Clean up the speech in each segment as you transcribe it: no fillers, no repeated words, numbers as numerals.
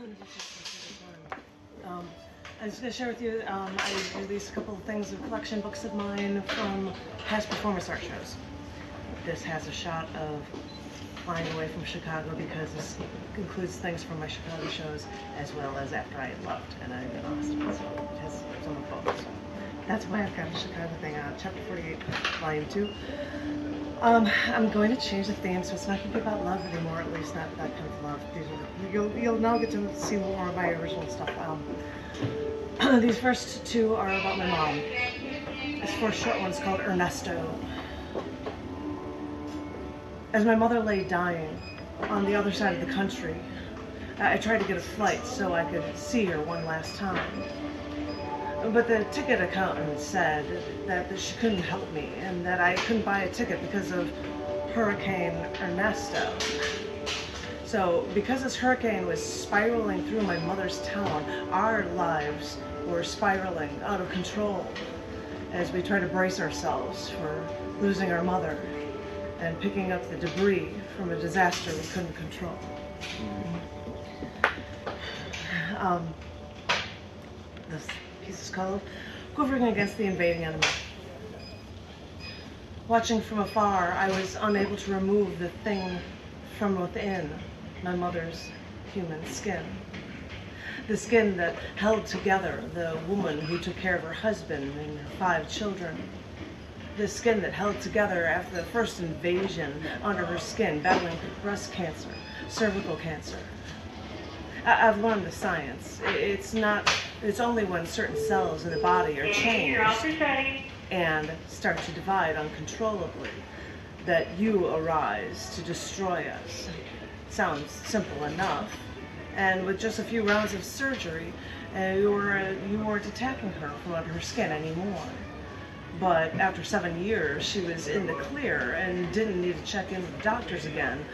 I was going to share with you, I released a couple of things of collection books of mine from past performance art shows. This has a shot of flying away from Chicago because this includes things from my Chicago shows as well as after I had left and I've been Austin. So it has some of both. So that's why I've got the Chicago thing on. Chapter 48, Volume 2. I'm going to change the theme, so it's not going to be about love anymore, at least not that kind of love. You'll now get to see more of my original stuff. These first two are about my mom. This first short one's called Ernesto. As my mother lay dying on the other side of the country, I tried to get a flight so I could see her one last time. But the ticket accountant said that she couldn't help me and that I couldn't buy a ticket because of Hurricane Ernesto. So because this hurricane was spiraling through my mother's town, our lives were spiraling out of control as we try to brace ourselves for losing our mother and picking up the debris from a disaster we couldn't control. This piece is called Quivering Against the Invading Enemy. Watching from afar, I was unable to remove the thing from within my mother's human skin. The skin that held together the woman who took care of her husband and her 5 children. The skin that held together after the first invasion under her skin, battling breast cancer, cervical cancer. I've learned the science. It's only when certain cells in the body are changed and start to divide uncontrollably that you arise to destroy us. Sounds simple enough. And with just a few rounds of surgery, you weren't attacking her from under her skin anymore. But after 7 years, she was in the clear and didn't need to check in with the doctors again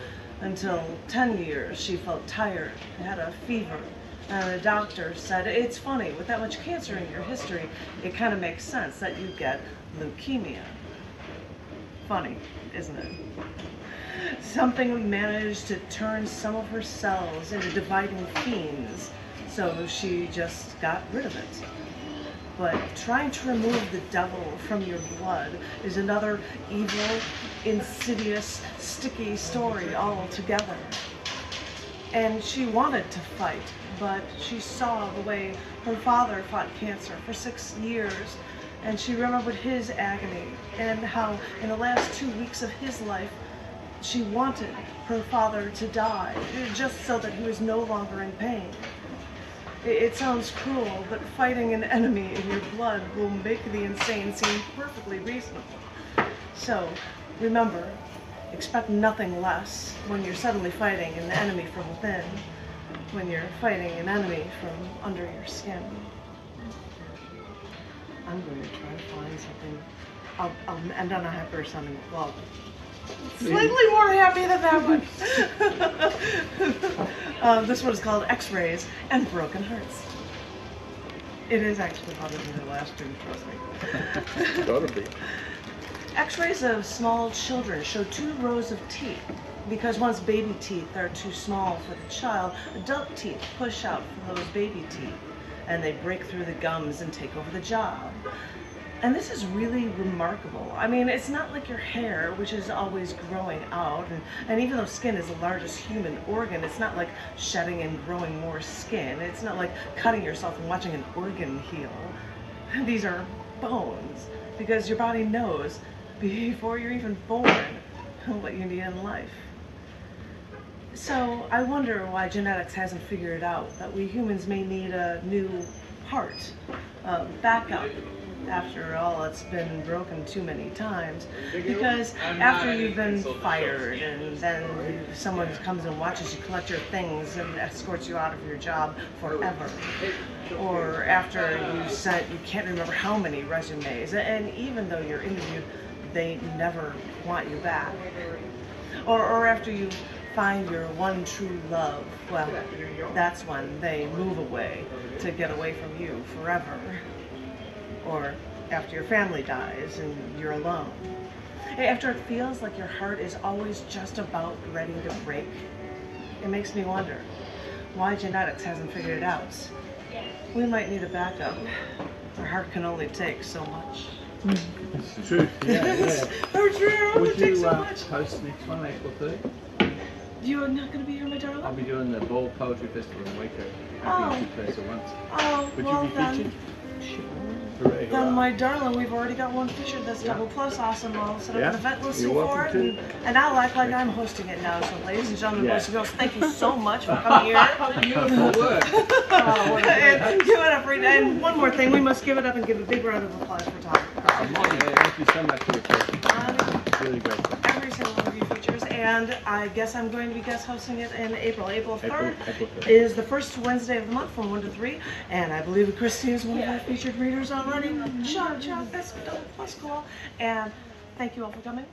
until 10 years. She felt tired, had a fever, and the doctor said, "It's funny, with that much cancer in your history, it kind of makes sense that you get leukemia." Funny, isn't it? Something managed to turn some of her cells into dividing fiends, so she just got rid of it. But trying to remove the devil from your blood is another evil, insidious, sticky story altogether. And she wanted to fight, but she saw the way her father fought cancer for 6 years, and she remembered his agony and how in the last 2 weeks of his life, she wanted her father to die, just so that he was no longer in pain. It sounds cruel, but fighting an enemy in your blood will make the insane seem perfectly reasonable. So, remember, expect nothing less when you're suddenly fighting an enemy from within, when you're fighting an enemy from under your skin. I'm going to try to find something. I'll end on a happier sounding, well, slightly more happy than that one. This one is called X-Rays and Broken Hearts. It is actually harder than the last two, trust me. It's gotta be. X-rays of small children show 2 rows of teeth. Because once baby teeth are too small for the child, adult teeth push out from those baby teeth, and they break through the gums and take over the job. And this is really remarkable. I mean, it's not like your hair, which is always growing out, and even though skin is the largest human organ, it's not like shedding and growing more skin. It's not like cutting yourself and watching an organ heal. These are bones, because your body knows before you're even born what you need in life. So I wonder why genetics hasn't figured out that we humans may need a new heart, backup. After all, it's been broken too many times. Because after you've been fired and then someone comes and watches you collect your things and escorts you out of your job forever, or after you can't remember how many resumes, and even though you're interviewed, they never want you back, or after you find your one true love, well, that's when they move away to get away from you forever. Or after your family dies and you're alone. After it feels like your heart is always just about ready to break. It makes me wonder, why genetics hasn't figured it out. We might need a backup. Our heart can only take so much. It's true. Yeah, yeah. Our heart Would only takes you so much. host next one, April 3rd? You're not going to be here, my darling? I'll be doing the Ball Poetry Festival in Waco. Oh. Happy two places at once. Oh, Would well you be then. featured? Hooray, Then, hurrah. my darling, we've already got one featured that's double plus awesome. I'll set up Yeah. an event listing You're for it, welcome and I'll act like I'm hosting it now. So, ladies and gentlemen, Yeah. boys and girls, thank you so much for coming here. Beautiful work. And give it up right now. And one more thing, we must give it up and give a big round of applause for Tom. Thank you so much for your question. Really great. Every single one of you features, and I guess I'm going to be guest hosting it in April. April 3rd April 3rd. is the first Wednesday of the month from 1 to 3, and I believe Christine is one of our featured readers already. Shout out, that's double plus cool. And thank you all for coming.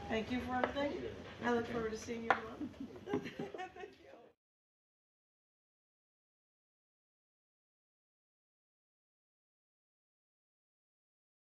Thank you for everything. I look forward to seeing you tomorrow.